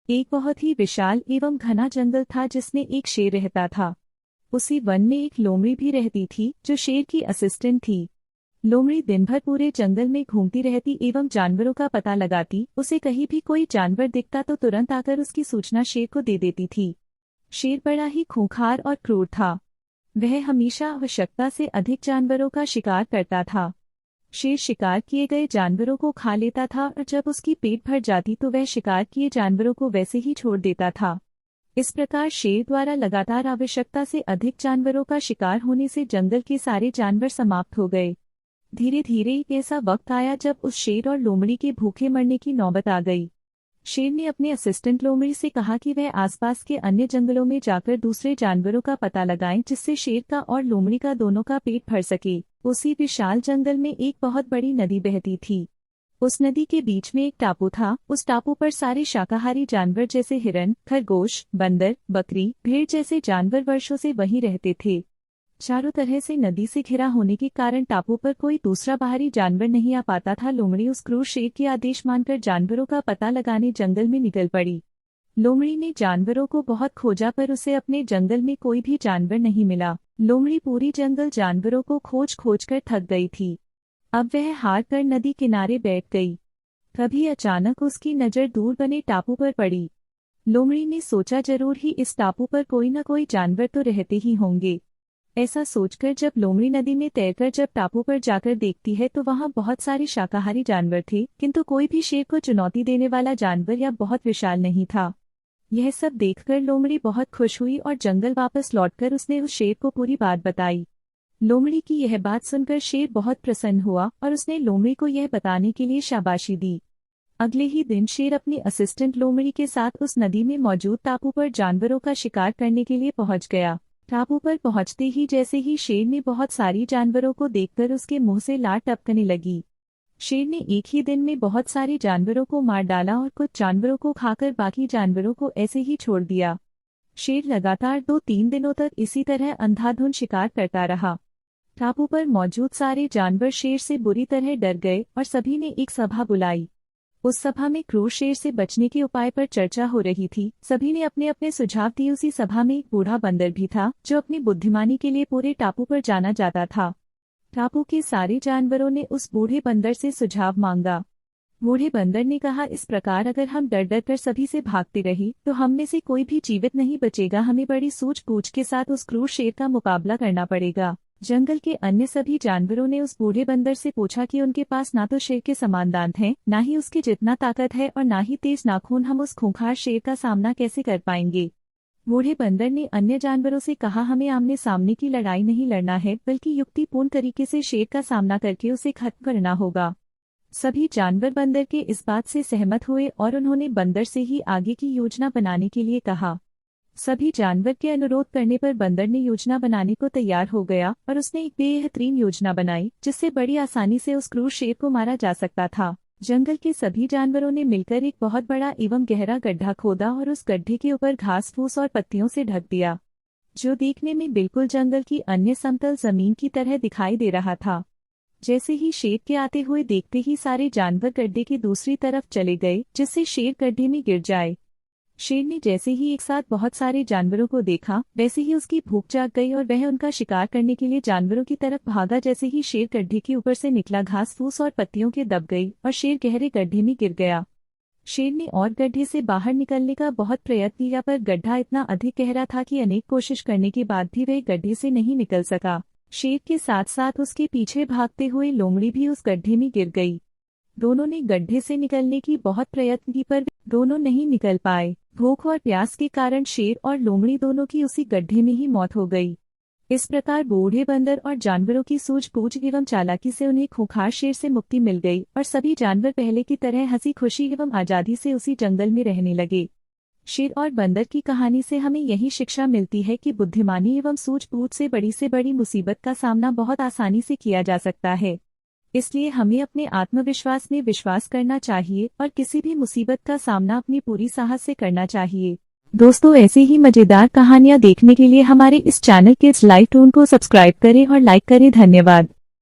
एक बहुत ही विशाल एवं घना जंगल था जिसमें एक शेर रहता था। उसी वन में एक लोमड़ी भी रहती थी जो शेर की असिस्टेंट थी। लोमड़ी दिन भर पूरे जंगल में घूमती रहती एवं जानवरों का पता लगाती। उसे कहीं भी कोई जानवर दिखता तो तुरंत आकर उसकी सूचना शेर को दे देती थी। शेर बड़ा ही खूंखार और क्रूर था। वह हमेशा आवश्यकता से अधिक जानवरों का शिकार करता था। शेर शिकार किए गए जानवरों को खा लेता था और जब उसकी पेट भर जाती तो वह शिकार किए जानवरों को वैसे ही छोड़ देता था। इस प्रकार शेर द्वारा लगातार आवश्यकता से अधिक जानवरों का शिकार होने से जंगल के सारे जानवर समाप्त हो गए। धीरे धीरे एक ऐसा वक्त आया जब उस शेर और लोमड़ी के भूखे मरने की नौबत आ गई। शेर ने अपने असिस्टेंट लोमड़ी से कहा कि वह आसपास के अन्य जंगलों में जाकर दूसरे जानवरों का पता लगाएं जिससे शेर का और लोमड़ी का दोनों का पेट भर सके। उसी विशाल जंगल में एक बहुत बड़ी नदी बहती थी। उस नदी के बीच में एक टापू था। उस टापू पर सारे शाकाहारी जानवर जैसे हिरन, खरगोश, बंदर, बकरी, भेड़ जैसे जानवर वर्षों से वहीं रहते थे। चारों तरह से नदी से घिरा होने के कारण टापू पर कोई दूसरा बाहरी जानवर नहीं आ पाता था। लोमड़ी उस क्रूर शेर के आदेश मानकर जानवरों का पता लगाने जंगल में निकल पड़ी। लोमड़ी ने जानवरों को बहुत खोजा पर उसे अपने जंगल में कोई भी जानवर नहीं मिला। लोमड़ी पूरी जंगल जानवरों को खोज खोज कर थक गई थी। अब वह हार कर नदी किनारे बैठ गई। तभी अचानक उसकी नज़र दूर बने टापू पर पड़ी। लोमड़ी ने सोचा जरूर ही इस टापू पर कोई न कोई जानवर तो रहते ही होंगे। ऐसा सोचकर जब लोमड़ी नदी में तैरकर जब टापू पर जाकर देखती है तो वहां बहुत सारे शाकाहारी जानवर थे, किंतु कोई भी शेर को चुनौती देने वाला जानवर या बहुत विशाल नहीं था। यह सब देखकर लोमड़ी बहुत खुश हुई और जंगल वापस लौटकर उसने उस शेर को पूरी बात बताई। लोमड़ी की यह बात सुनकर शेर बहुत प्रसन्न हुआ और उसने लोमड़ी को यह बताने के लिए शाबाशी दी। अगले ही दिन शेर अपनी असिस्टेंट लोमड़ी के साथ उस नदी में मौजूद टापू पर जानवरों का शिकार करने के लिए पहुंच गया। टापू पर पहुंचते ही जैसे ही शेर ने बहुत सारी जानवरों को देखकर उसके मुंह से लार टपकने लगी। शेर ने एक ही दिन में बहुत सारे जानवरों को मार डाला और कुछ जानवरों को खाकर बाकी जानवरों को ऐसे ही छोड़ दिया। शेर लगातार 2-3 दिनों तक इसी तरह अंधाधुंध शिकार करता रहा। टापू पर मौजूद सारे जानवर शेर से बुरी तरह डर गए और सभी ने एक सभा बुलाई। उस सभा में क्रूर शेर से बचने के उपाय पर चर्चा हो रही थी। सभी ने अपने अपने सुझाव दिए। उसी सभा में एक बूढ़ा बंदर भी था जो अपनी बुद्धिमानी के लिए पूरे टापू पर जाना जाता था। टापू के सारे जानवरों ने उस बूढ़े बंदर से सुझाव मांगा। बूढ़े बंदर ने कहा, इस प्रकार अगर हम डर डर कर सभी से भागते रहे तो हम में से कोई भी जीवित नहीं बचेगा। हमें बड़ी सूझबूझ के साथ उस क्रूर शेर का मुकाबला करना पड़ेगा। जंगल के अन्य सभी जानवरों ने उस बूढ़े बंदर से पूछा कि उनके पास ना तो शेर के समान दांत हैं, ना ही उसके जितना ताकत है और ना ही तेज नाखून। हम उस खूंखार शेर का सामना कैसे कर पाएंगे? बूढ़े बंदर ने अन्य जानवरों से कहा, हमें आमने सामने की लड़ाई नहीं लड़ना है बल्कि युक्तिपूर्ण तरीके से शेर का सामना करके उसे खत्म करना होगा। सभी जानवर बंदर के इस बात से सहमत हुए और उन्होंने बंदर से ही आगे की योजना बनाने के लिए कहा। सभी जानवर के अनुरोध करने पर बंदर ने योजना बनाने को तैयार हो गया और उसने एक बेहतरीन योजना बनाई जिससे बड़ी आसानी से उस क्रूर शेर को मारा जा सकता था। जंगल के सभी जानवरों ने मिलकर एक बहुत बड़ा एवं गहरा गड्ढा खोदा और उस गड्ढे के ऊपर घास फूस और पत्तियों से ढक दिया, जो देखने में बिल्कुल जंगल की अन्य समतल जमीन की तरह दिखाई दे रहा था। जैसे ही शेर के आते हुए देखते ही सारे जानवर गड्ढे की दूसरी तरफ चले गए जिससे शेर गड्ढे में गिर जाए। शेर ने जैसे ही एक साथ बहुत सारे जानवरों को देखा वैसे ही उसकी भूख जाग गई और वह उनका शिकार करने के लिए जानवरों की तरफ भागा। जैसे ही शेर गड्ढे के ऊपर से निकला, घास फूस और पत्तियों के दब गई और शेर गहरे गड्ढे में गिर गया। शेर ने और गड्ढे से बाहर निकलने का बहुत प्रयत्न किया पर गड्ढा इतना अधिक गहरा था कि अनेक कोशिश करने के बाद भी वह गड्ढे से नहीं निकल सका। शेर के साथ साथ उसके पीछे भागते हुए लोमड़ी भी उस गड्ढे में गिर गई। दोनों ने गड्ढे से निकलने की बहुत प्रयत्न की पर दोनों नहीं निकल पाए। भूख और प्यास के कारण शेर और लोमड़ी दोनों की उसी गड्ढे में ही मौत हो गई। इस प्रकार बूढ़े बंदर और जानवरों की सूझबूझ एवं चालाकी से उन्हें खूंखार शेर से मुक्ति मिल गई और सभी जानवर पहले की तरह हंसी खुशी एवं आजादी से उसी जंगल में रहने लगे। शेर और बंदर की कहानी से हमें यही शिक्षा मिलती है कि बुद्धिमानी एवं सूझबूझ से बड़ी मुसीबत का सामना बहुत आसानी से किया जा सकता है। इसलिए हमें अपने आत्मविश्वास में विश्वास करना चाहिए और किसी भी मुसीबत का सामना अपनी पूरी साहस से करना चाहिए। दोस्तों, ऐसे ही मजेदार कहानियाँ देखने के लिए हमारे इस चैनल किड्स लाइव टून को सब्सक्राइब करें और लाइक करें। धन्यवाद।